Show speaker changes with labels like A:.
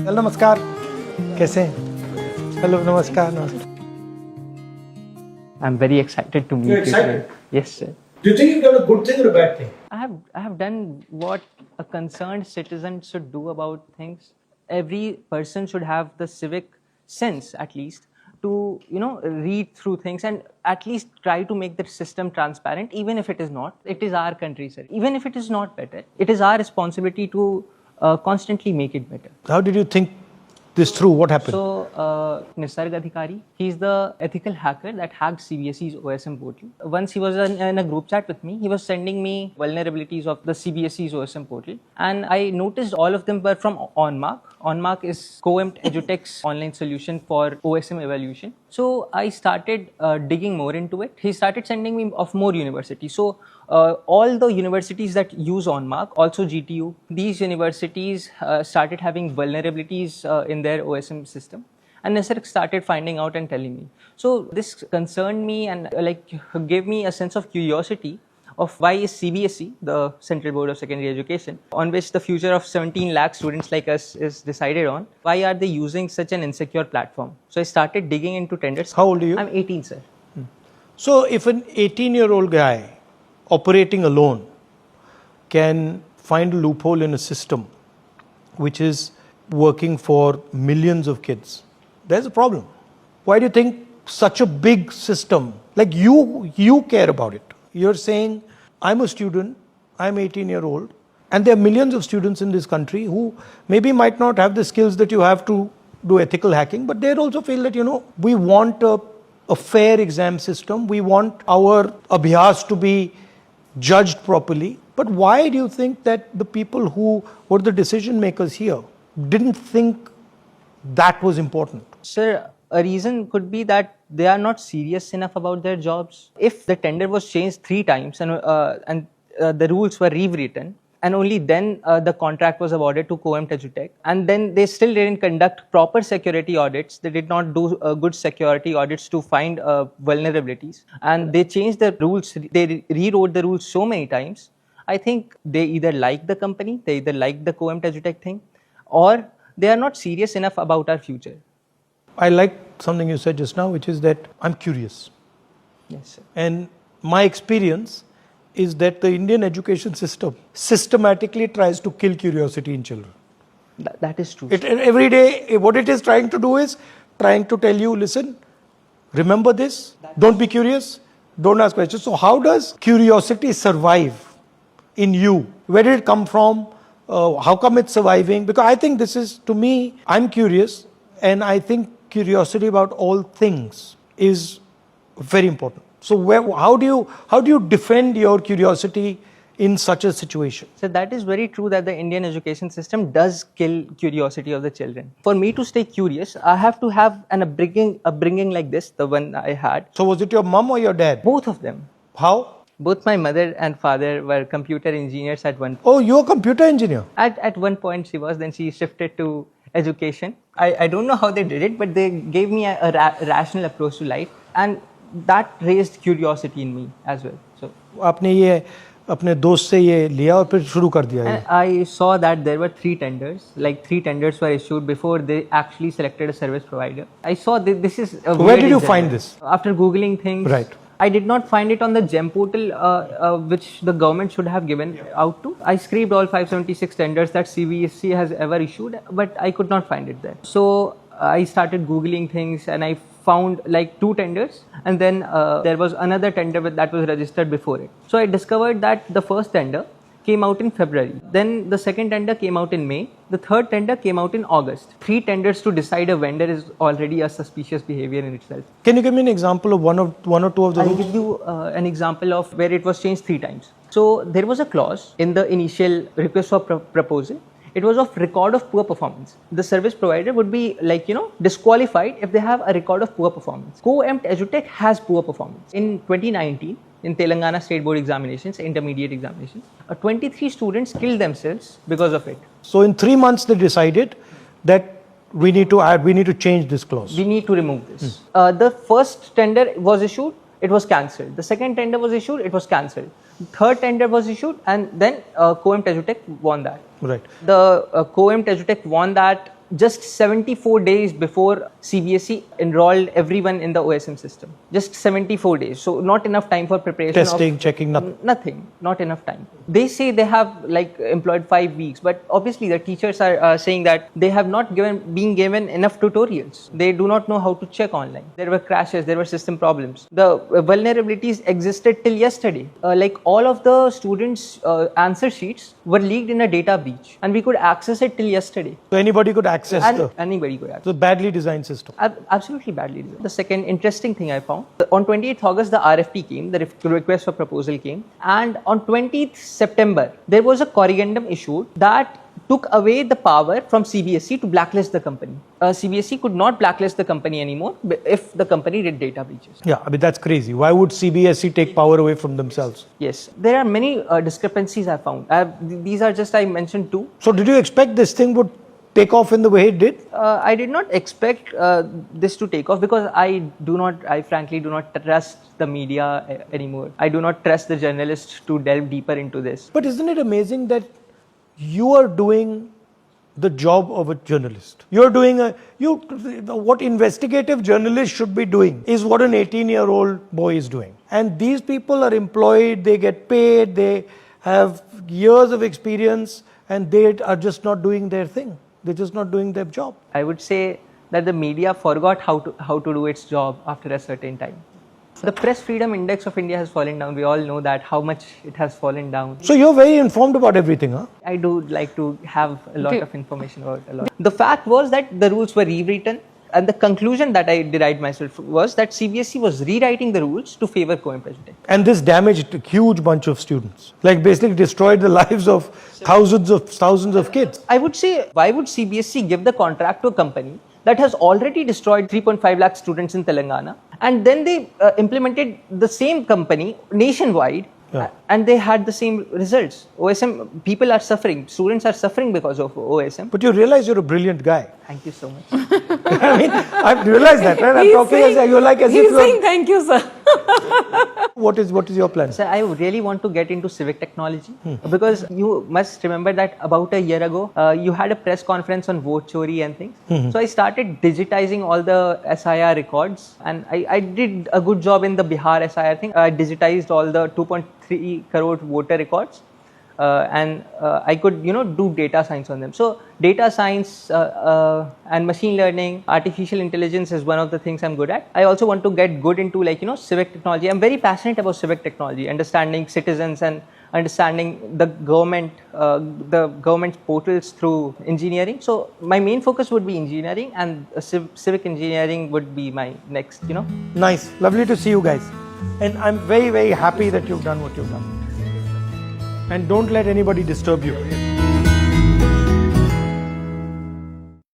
A: Hello नमस्कार, कैसे हैं? हेलो नमस्कार नमस्कार.
B: I'm very excited to meet
C: You're
B: you
C: excited?
B: today. Yes, sir.
C: Do you think you've done a good thing or a bad thing?
B: I have done what a concerned citizen should do about things. Every person should have the civic sense, at least, to read through things and at least try to make the system transparent, even if it is not. It is our country, sir. Even if it is not better, it is our responsibility to constantly make it better.
A: How did you think this through? What happened?
B: So, Nisarg Adhikari, he's the ethical hacker that hacked CBSE's OSM portal. Once he was in a group chat with me, he was sending me vulnerabilities of the CBSE's OSM portal. And I noticed all of them were from OnMark. OnMark is COEMPT EduTech's online solution for OSM evaluation. So I started digging more into it. He started sending me of more universities. So all the universities that use OnMark, also GTU, these universities started having vulnerabilities in their OSM system. And Nisarg started finding out and telling me. So this concerned me and gave me a sense of curiosity of why is CBSE, the Central Board of Secondary Education, on which the future of 17 lakh students like us is decided on, why are they using such an insecure platform? So I started digging into tenders.
A: How old are you?
B: I'm 18, sir.
A: So if an 18-year-old guy operating alone can find a loophole in a system which is working for millions of kids, there's a problem. Why do you think such a big system, like you care about it? You're saying, I'm a student, I'm 18-year-old, and there are millions of students in this country who maybe might not have the skills that you have to do ethical hacking, but they also feel that, we want a fair exam system, we want our abhyas to be judged properly. But why do you think that the people who were the decision makers here didn't think that was important?
B: Sir, a reason could be that they are not serious enough about their jobs. If the tender was changed 3 times and the rules were rewritten, and only then the contract was awarded to COEMPT EduTech, and then they still didn't conduct proper security audits, they did not do good security audits to find vulnerabilities, and they changed the rules, they rewrote the rules so many times. I think they either like the company, they either like the COEMPT EduTech thing, or they are not serious enough about our future.
A: I like something you said just now, which is that I'm curious.
B: Yes, sir.
A: And my experience is that the Indian education system systematically tries to kill curiosity in children.
B: That is true.
A: Every day, what it is trying to do is trying to tell you, listen, remember this, don't be curious, don't ask questions. So how does curiosity survive in you? Where did it come from? How come it's surviving? Because I think this is, to me, I'm curious, and I think curiosity about all things is very important. So how do you defend your curiosity in such a situation?
B: So that is very true that the Indian education system does kill curiosity of the children. For me to stay curious, I have to have an upbringing like this, the one I had.
A: So was it your mom or your dad?
B: Both of them.
A: How?
B: Both my mother and father were computer engineers at one point.
A: Oh, you're a computer engineer?
B: At one point she was, then she shifted to education. I don't know how they did it, but they gave me a rational approach to life, and that raised curiosity in me as well. So
A: आपने ये अपने दोस्त से ये लिया और फिर शुरू कर दिया ये?
B: And I saw that there were 3 tenders. Like 3 tenders were issued before they actually selected a service provider. I saw that this is a
A: Where did you find this?
B: After Googling things.
A: Right.
B: I did not find it on the GEM portal, which the government should have given out to. I scraped all 576 tenders that CBSE has ever issued, but I could not find it there. So I started Googling things and I found like 2 tenders, and then there was another tender that was registered before it. So I discovered that the first tender came out in February. Then the second tender came out in May. The third tender came out in August. 3 tenders to decide a vendor is already a suspicious behavior in itself.
A: Can you give me an example of one or 2 of the
B: I'll
A: rules?
B: give you an example of where it was changed 3 times. So there was a clause in the initial request for proposal. It was of record of poor performance. The service provider would be disqualified if they have a record of poor performance. COEMPT EduTech has poor performance. In 2019, in Telangana State Board examinations, intermediate examinations, 23 students killed themselves because of it.
A: So in 3 months they decided that we need to change this clause.
B: We need to remove this. The first tender was issued, it was cancelled. The second tender was issued, it was cancelled. Third tender was issued, and then COEMPT EduTech won that.
A: Right.
B: The COEMPT EduTech won that just 74 days before CBSE enrolled everyone in the OSM system. Just 74 days. So not enough time for preparation.
A: Testing, checking, nothing.
B: Nothing. Not enough time. They say they have like employed 5 weeks, but obviously the teachers are saying that they have not been given enough tutorials. They do not know how to check online. There were crashes, there were system problems. The vulnerabilities existed till yesterday. Like all of the students' answer sheets were leaked in a data breach, and we could access it till yesterday.
A: So anybody could access
B: Anybody could access.
A: So badly designed system.
B: Absolutely badly designed. The second interesting thing I found, on 28th August, the RFP came, the request for proposal came, and on 20th September, there was a corrigendum issued that took away the power from CBSE to blacklist the company. CBSE could not blacklist the company anymore if the company did data breaches.
A: Yeah, I mean, that's crazy. Why would CBSE take power away from themselves?
B: Yes, there are many discrepancies I found. These are just, I mentioned two.
A: So did you expect this thing would take off in the way it did?
B: I did not expect this to take off because I frankly do not trust the media anymore. I do not trust the journalists to delve deeper into this.
A: But isn't it amazing that you are doing the job of a journalist? You're doing what investigative journalists should be doing is what an 18-year-old boy is doing. And these people are employed, they get paid, they have years of experience, and they are just not doing their thing. They're just not doing their job.
B: I would say that the media forgot how to do its job after a certain time. The press freedom index of India has fallen down. We all know that, how much it has fallen down.
A: So you're very informed about everything, huh?
B: I do like to have a lot of information about a lot. The fact was that the rules were rewritten, and the conclusion that I derived myself was that CBSE was rewriting the rules to favor COEMPT.
A: And this damaged a huge bunch of students. Like basically destroyed the lives of thousands of kids.
B: I would say, why would CBSE give the contract to a company that has already destroyed 3.5 lakh students in Telangana, and then they implemented the same company nationwide, and they had the same results? OSM, people are suffering, students are suffering because of OSM.
A: But you realize you're a brilliant guy.
B: Thank you so much.
A: I mean, I've realized that, right? I'm talking as you're like as if
D: He's
A: you're...
D: saying thank you, sir.
A: What is your plan?
B: Sir, I really want to get into civic technology because you must remember that about a year ago, you had a press conference on vote chori and things. So I started digitizing all the SIR records, and I did a good job in the Bihar SIR thing. I digitized all the 2.3 crore voter records. And I could, do data science on them. So data science and machine learning, artificial intelligence is one of the things I'm good at. I also want to get good into civic technology. I'm very passionate about civic technology, understanding citizens and understanding the government's portals through engineering. So my main focus would be engineering, and civic engineering would be my next,
A: Nice. Lovely to see you guys. And I'm very, very happy that you've done what you've done. And don't let anybody disturb you.